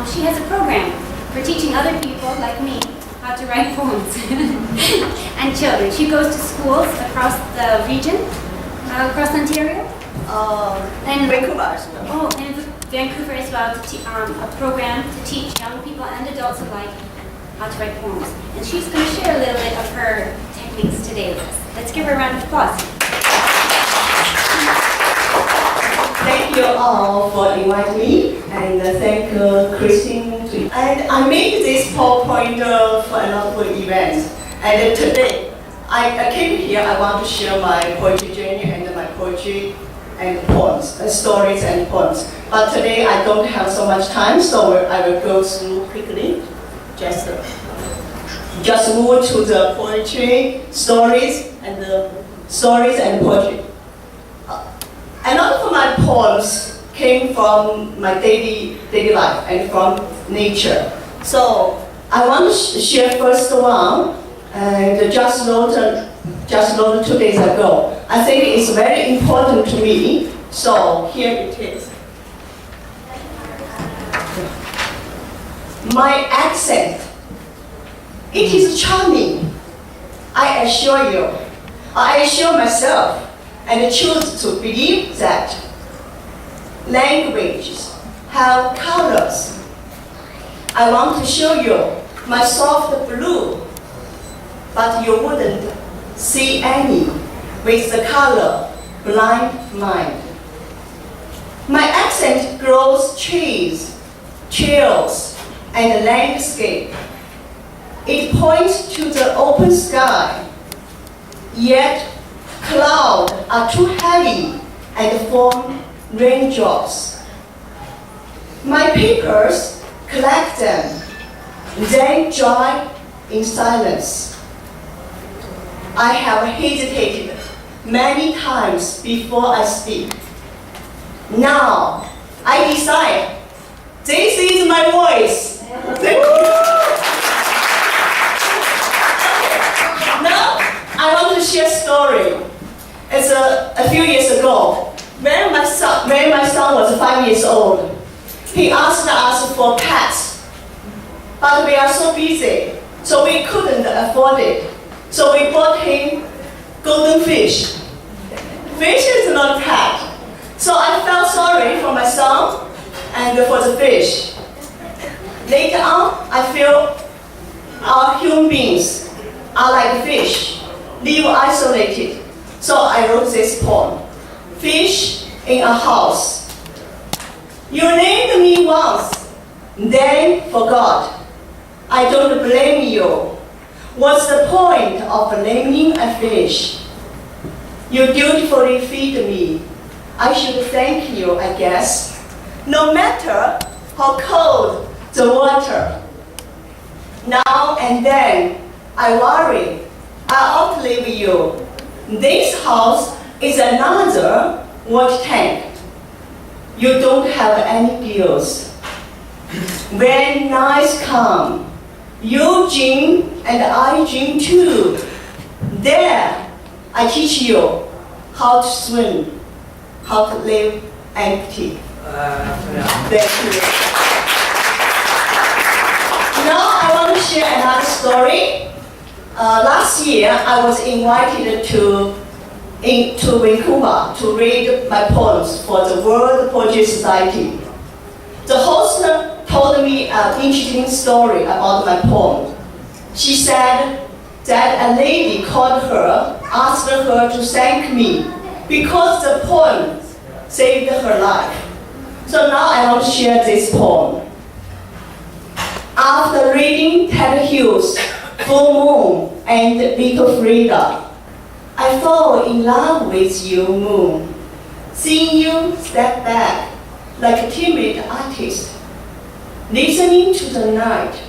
she has a program for teaching other people like me how to write poems and children. She goes to schools across the region, across Ontario. And Vancouver as well. Oh, and Vancouver as well, a program to teach young people and adults alike how to write poems. And she's going to share a little bit of her techniques today with us. Let's give her a round of applause. Thank you all for inviting me, and thank Christine. And I made this PowerPoint for another event. And today, I came here, I want to share my poetry journey and my poetry and poems, stories and poems. But today I don't have so much time, so I will go through quickly. Just move to the poetry, stories and poetry. A lot of my poems came from my daily life and from nature. So I want to share first one, and just wrote 2 days ago. I think it's very important to me, so here it is. My accent, it is charming, I assure you. I assure myself and choose to believe that languages have colors. I want to show you my soft blue, but you wouldn't see any with the color blind mind. My accent grows trees, trails, and landscape. It points to the open sky, yet clouds are too heavy and form raindrops. My papers collect them, then dry in silence. I have hesitated many times before I speak. Now, I decide, this is my voice. Now, I want to share a story. It's a few years ago, when my son was 5 years old. He asked us for pets, but we are so busy, so we couldn't afford it. So we bought him golden fish. Fish is not a pet. So I felt sorry for my son and for the fish. Later on, I feel our human beings are like fish, live isolated. So I wrote this poem, Fish in a House. You named me once, then forgot. I don't blame you. What's the point of naming a fish? You dutifully feed me. I should thank you, I guess. No matter how cold the water. Now and then, I worry I'll outlive you. This house is another water tank. You don't have any bills. When nights come, you dream and I dream too. There, I teach you how to swim, how to live empty. Thank you. Now I want to share another story. Last year, I was invited to Vancouver to read my poems for the World Poetry Society. The host told me an interesting story about my poem. She said that a lady called her, asked her to thank me because the poem saved her life. So now I want to share this poem. After reading Ted Hughes' Full Moon and Little Frida, I fall in love with you, moon. Seeing you step back like a timid artist, listening to the night,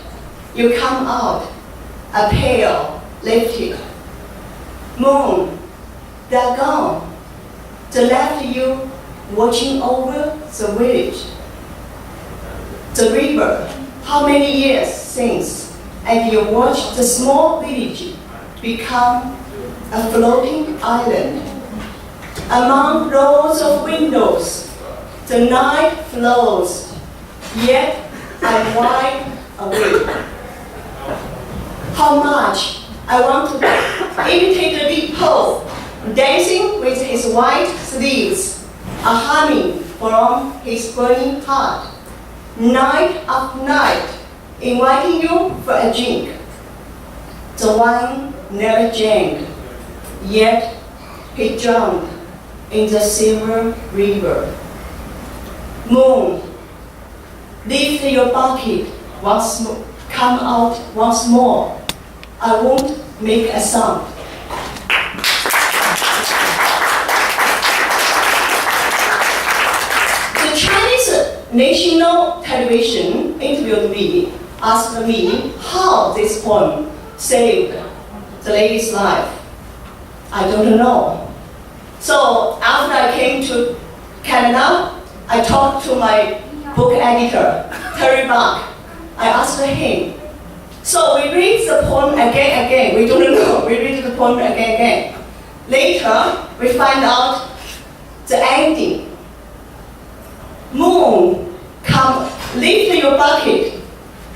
you come out, a pale, lifted. Moon, they're gone. They left you watching over the village. The river, how many years since, and you watched the small village become a floating island. Among rows of windows, the night flows, yet I I'm wide awake. How much I want to imitate the big pole, dancing with his white sleeves, a humming from his burning heart, night after night, inviting you for a drink. The wine never drank, yet he drowned in the silver river. Moon, lift your bucket once more, come out once more. I won't make a sound. The Chinese national television interviewed me, asked me how this poem saved the lady's life. I don't know. So after I came to Canada, I talked to my book editor, Terry Buck. I asked him, so we read the poem again. We don't know, we read the poem again. Later, we find out the ending. Moon, come, lift your bucket,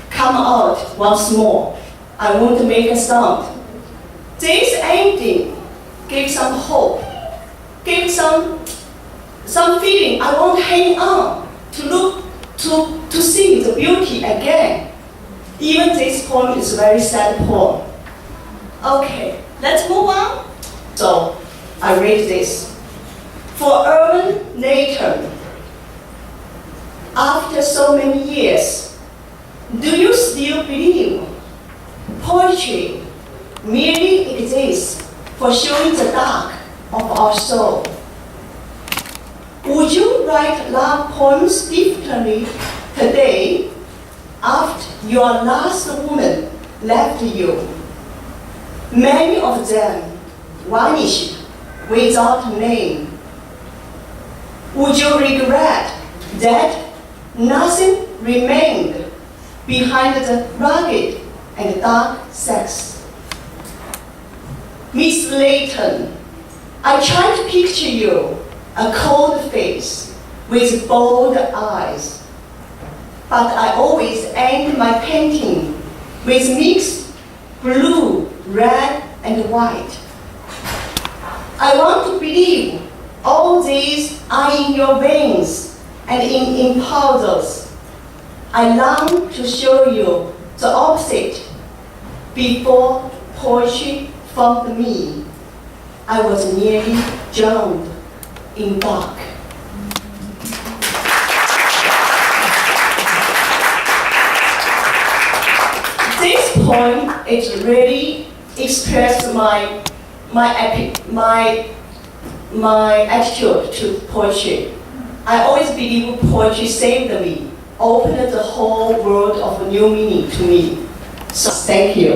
come out once more. I won't make a sound. This ending gives some hope, gives some feeling. I want to hang on, to look, to see the beauty again. Even this poem is a very sad poem. Okay, let's move on. So, I read this. For urban Nathan, after so many years, do you still believe poetry merely exists for showing the dark of our soul? Would you write love poems differently today after your last woman left you? Many of them vanished without a name. Would you regret that nothing remained behind the rugged and dark sex? Miss Layton, I try to picture you, a cold face with bold eyes. But I always end my painting with mixed blue, red, and white. I want to believe all these are in your veins and in impulses. I long to show you the opposite. Before poetry found me, I was nearly drowned in dark. This poem, it really expressed my attitude to poetry. I always believe poetry saved me, opened the whole world of new meaning to me. So thank you.